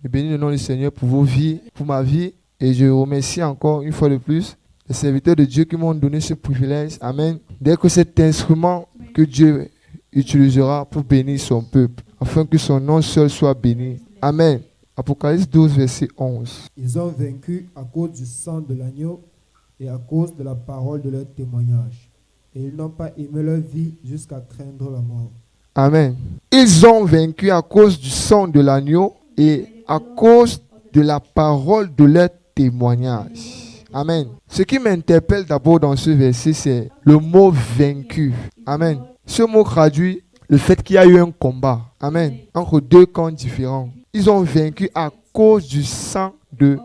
Je bénis le nom du Seigneur pour vos vies, pour ma vie. Et je remercie encore une fois de plus les serviteurs de Dieu qui m'ont donné ce privilège. Amen. D'être cet instrument que Dieu utilisera pour bénir son peuple, afin que son nom seul soit béni. Amen. Apocalypse 12, verset 11. Ils ont vaincu à cause du sang de l'agneau et à cause de la parole de leur témoignage. Et ils n'ont pas aimé leur vie jusqu'à craindre la mort. Amen. Ils ont vaincu à cause du sang de l'agneau et à cause de la parole de leur témoignage. Amen. Ce qui m'interpelle d'abord dans ce verset, c'est le mot vaincu. Amen. Ce mot traduit le fait qu'il y a eu un combat. Amen. Entre deux camps différents. Ils ont vaincu à cause du sang de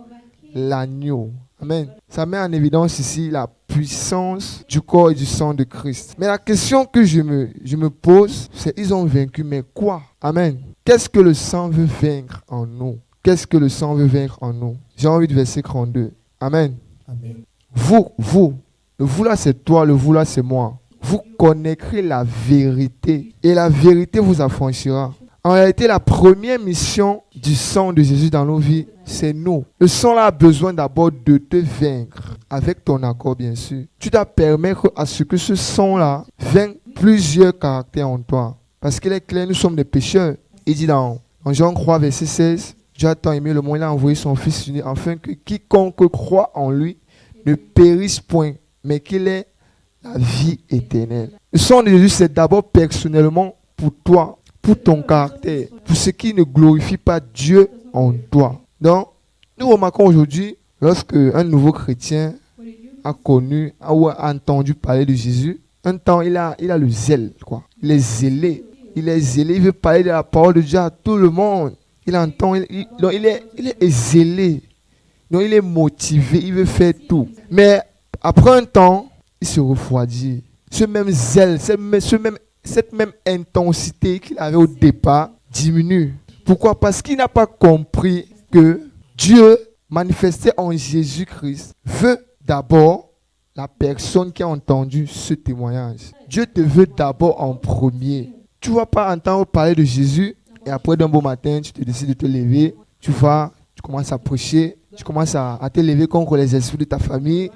l'agneau. Amen. Ça met en évidence ici la puissance du corps et du sang de Christ. Mais la question que je me pose, c'est ils ont vaincu, mais quoi? Amen. Qu'est-ce que le sang veut vaincre en nous? Qu'est-ce que le sang veut vaincre en nous? Jean 8, verset 32. Amen. Amen. Vous. Le vous là, c'est toi, le vous là, c'est moi. Vous connaîtrez la vérité et la vérité vous affranchira. En réalité, la première mission du sang de Jésus dans nos vies, c'est nous. Le sang là a besoin d'abord de te vaincre, avec ton accord bien sûr. Tu dois permettre à ce que ce sang là vainque plusieurs caractères en toi. Parce qu'il est clair, nous sommes des pécheurs. Il dit dans Jean 3, verset 16, Dieu a tant aimé le monde, il a envoyé son Fils unique, afin que quiconque croit en lui ne périsse point, mais qu'il ait la vie éternelle. Le sang de Jésus, c'est d'abord personnellement pour toi, pour ton caractère, pour ce qui ne glorifie pas Dieu en toi. Donc, nous remarquons aujourd'hui, lorsque un nouveau chrétien a connu ou a entendu parler de Jésus, un temps, il a le zèle, quoi. Il est zélé, il veut parler de la parole de Dieu à tout le monde. Il entend, donc il est zélé, donc il est motivé, il veut faire tout. Mais après un temps, il se refroidit. Ce même zèle, cette même intensité qu'il avait au départ diminue. Pourquoi? Parce qu'il n'a pas compris que Dieu, manifesté en Jésus-Christ, veut d'abord la personne qui a entendu ce témoignage. Dieu te veut d'abord en premier. Tu ne vas pas entendre parler de Jésus et après d'un beau matin, tu te décides de te lever, tu commences à prêcher, tu commences à te lever contre les esprits de ta famille,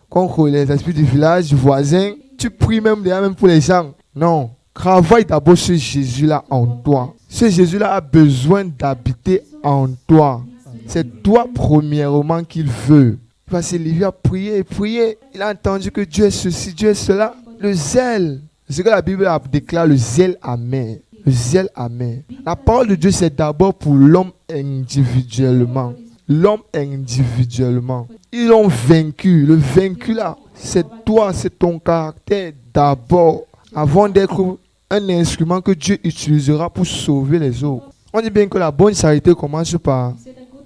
contre les esprits du village, du voisin. Tu pries même pour les gens. Non. Travaille d'abord ce Jésus-là en toi. Ce Jésus-là a besoin d'habiter en toi. C'est toi premièrement qu'il veut. Il va se lever à prier. Il a entendu que Dieu est ceci, Dieu est cela. Le zèle. C'est ce que la Bible déclare, le zèle amer. Le zèle amer. La parole de Dieu, c'est d'abord pour l'homme individuellement. L'homme individuellement. Ils l'ont vaincu. Le vaincu là, c'est toi, c'est ton caractère d'abord. Avant d'être un instrument que Dieu utilisera pour sauver les autres. On dit bien que la bonne charité commence par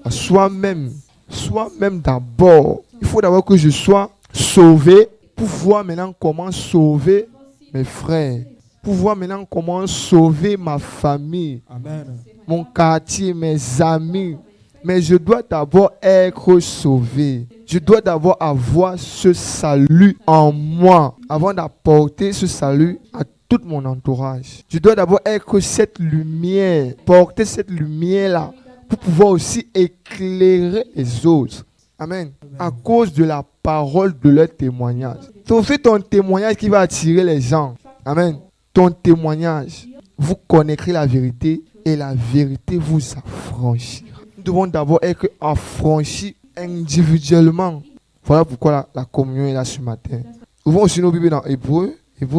soi-même. Soi-même d'abord. Il faut d'abord que je sois sauvé pour voir maintenant comment sauver mes frères. Pour voir maintenant comment sauver ma famille. Amen. Mon quartier, mes amis. Mais je dois d'abord être sauvé. Je dois d'abord avoir ce salut en moi avant d'apporter ce salut à tout mon entourage. Je dois d'abord être cette lumière, porter cette lumière-là pour pouvoir aussi éclairer les autres. Amen. À cause de la parole de leur témoignage. C'est aussi ton témoignage qui va attirer les gens. Amen. Ton témoignage, vous connaîtrez la vérité et la vérité vous affranchira. Nous devons d'abord être affranchis individuellement. Voilà pourquoi la communion est là ce matin. Ouvrons aussi nos Bibles dans Hébreux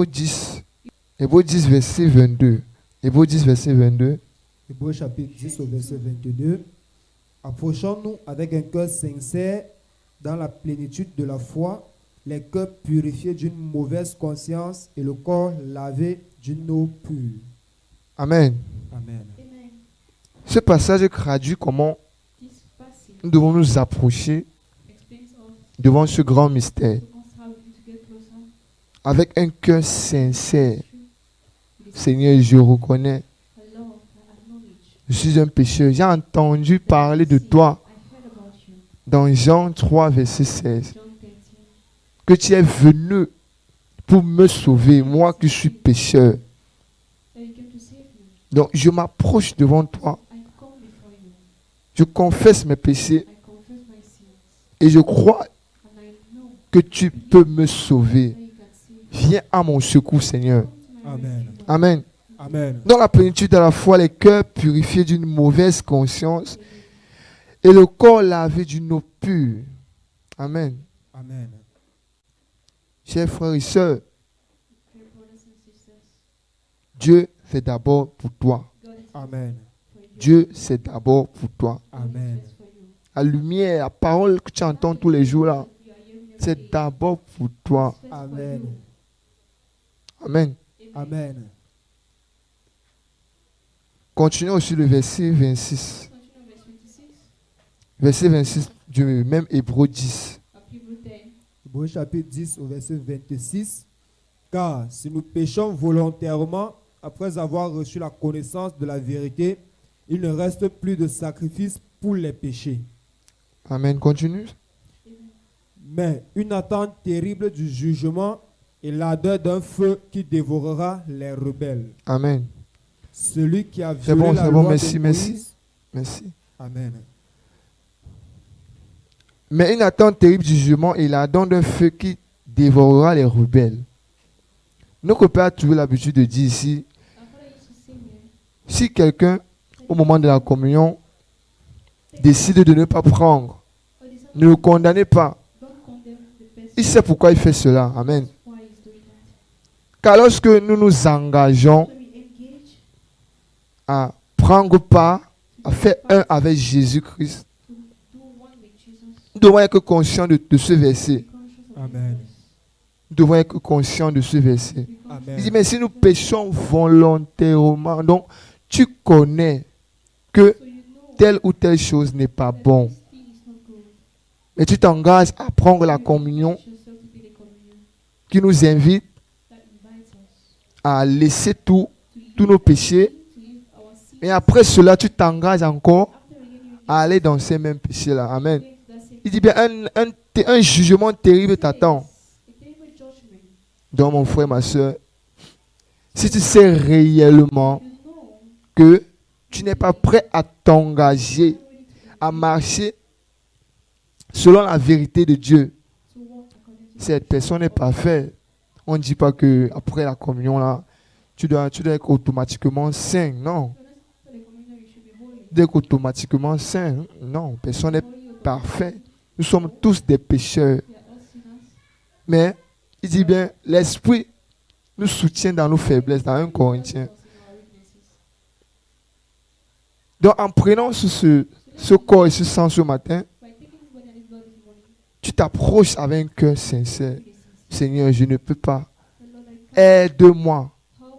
10, verset 22. Hébreux 10, verset 22. Hébreux chapitre 10 au verset 22. Approchons-nous avec un cœur sincère dans la plénitude de la foi, les cœurs purifiés d'une mauvaise conscience et le corps lavé d'une eau pure. Amen. Amen. Ce passage traduit comment nous devons nous approcher devant ce grand mystère avec un cœur sincère. Seigneur, je reconnais, je suis un pécheur. J'ai entendu parler de toi dans Jean 3, verset 16. Que tu es venu pour me sauver, moi qui suis pécheur. Donc je m'approche devant toi Je confesse mes péchés I confess my sins. et je crois And I know que tu peux me sauver. that you can save me. Viens à mon secours, Seigneur. Come to my Amen. rescue, Lord. Amen. Amen. Dans la plénitude de la foi, les cœurs purifiés d'une mauvaise conscience et le corps lavé d'une eau pure. Amen. Amen. Chers frères et sœurs, Dear brothers and sisters, Dieu, c'est d'abord pour toi. God is Amen. for you. Dieu, c'est d'abord pour toi. Amen. First for you. La lumière, la parole que tu entends tous les jours là, You are hearing every c'est day. d'abord pour toi. First for Amen. you. Amen. Amen. Continuons sur le verset 26. Continue on verse 26 Verset 26 du même Hébreu 10. of Hebrew 10. Hébreux chapitre 10 au verset 26. Car si nous péchons volontairement après avoir reçu la connaissance de la vérité, il ne reste plus de sacrifice pour les péchés, Amen. Continue. mais une attente terrible du jugement et l'ardeur d'un feu qui dévorera les rebelles. Amen. Celui qui a C'est violé bon, la c'est bon, loi merci, de merci. Moïse. Merci. Amen. Mais une attente terrible du jugement et la dent d'un feu qui dévorera les rebelles. Notre Père a toujours l'habitude de dire ici, Our Father used to say here, si quelqu'un, au moment de la communion, décide de ne pas prendre, or decide ne le condamnez pas. don't condemn the person. Il sait pourquoi il fait cela. Amen. Why he's doing that. Car lorsque nous nous engageons When we engage à prendre part, à faire un avec Jésus-Christ, to do one with Jesus, nous devons être conscients de ce verset. be conscious of Amen. this Nous devons être conscients de ce verset. verse. Be conscious. Amen. Il dit, mais si nous péchons volontairement, donc tu connais que So you know telle ou telle chose n'est pas that bon, this thing is not good. mais tu t'engages à prendre la You communion engage yourself to be the communion qui nous invite that invites us à laisser tous to nos péchés, to leave our sins. et après cela, tu t'engages encore After again you à aller dans ces mêmes péchés-là. Amen. engage that same Il dit bien, un jugement terrible t'attend. a terrible judgment. Donc, mon frère, ma soeur, si tu sais réellement You know que tu n'es pas prêt à t'engager, you're ready to à marcher selon la vérité de Dieu, walk according to cette personne n'est pas faite. On ne dit pas que après la communion, là, tu dois être automatiquement saint. Non. After the communion you should be holy. D'être automatiquement saint. Non. Personne n'est Holy or parfait. Nous sommes tous des pécheurs. we are all sinners. Mais il dit bien, l'Esprit nous soutient dans nos faiblesses, dans 1 Corinthiens. Help us in our weaknesses. Donc en prenant ce corps et ce sang ce matin, By taking this body and this blood this morning, tu t'approches avec un cœur sincère. be sincere. Seigneur, je ne peux pas. The Lord, I can't. Aide-moi. Help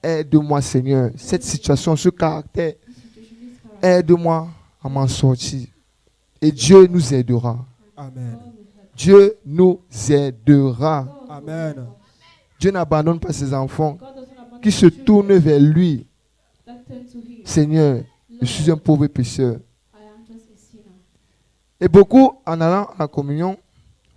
me. Aide-moi, Seigneur. Cette situation, ce caractère, This situation, this character. aide-moi à m'en sortir. Et Dieu nous aidera. Amen. God will help. Dieu nous aidera. God will Amen. help us. Dieu n'abandonne pas ses enfants God doesn't abandon qui his se children tournent vers lui. that turn to him. Seigneur, je suis un Lord, pauvre pécheur. I am just a sinner. Et beaucoup, en allant à la communion,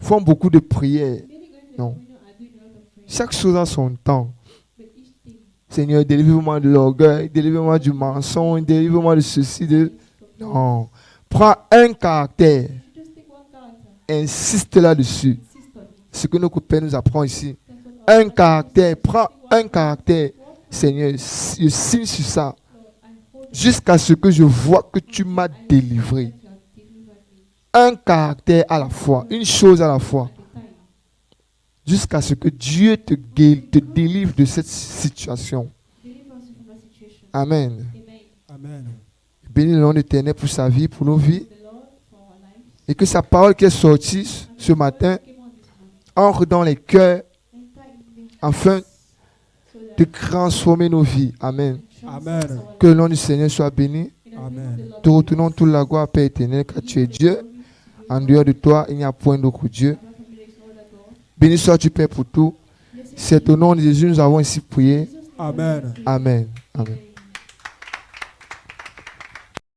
font beaucoup de prières. Many going to the Non. communion are doing a lot of praying. Chaque chose a son temps. But each thing Seigneur, délivre-moi de l'orgueil, délivre-moi du mensonge, délivre-moi de ceci, de... Non. Prends un caractère, you just take one character, insiste là-dessus. insist on it. Ce que notre Père nous apprend ici. That's what our Un Father caractère, says. prends Take one un caractère. One, Seigneur, je signe sur ça Lord, I hold it jusqu'à ce que je vois que tu m'as I délivré. that you have delivered me Un caractère à la fois, une chose à la fois, at a time. jusqu'à ce que Dieu te délivre de cette situation. Deliver us from that situation. Amen. Amen. Amen. Bénis le nom de l'Éternel pour sa vie, pour nos vies, The Lord for our lives. et que sa parole qui est sortie ce matin Came on this morning. entre dans les cœurs Enter in the afin so that de transformer nos vies. Amen. Amen. Que le nom du Seigneur soit béni. Amen. Te retournons toute la gloire, Père éternel, car tu es Dieu. En dehors de toi, il n'y a point d'autre Dieu. Béni sois-tu, Père, pour tout. C'est au nom de Jésus que nous avons ainsi prié. Amen. Amen. Amen.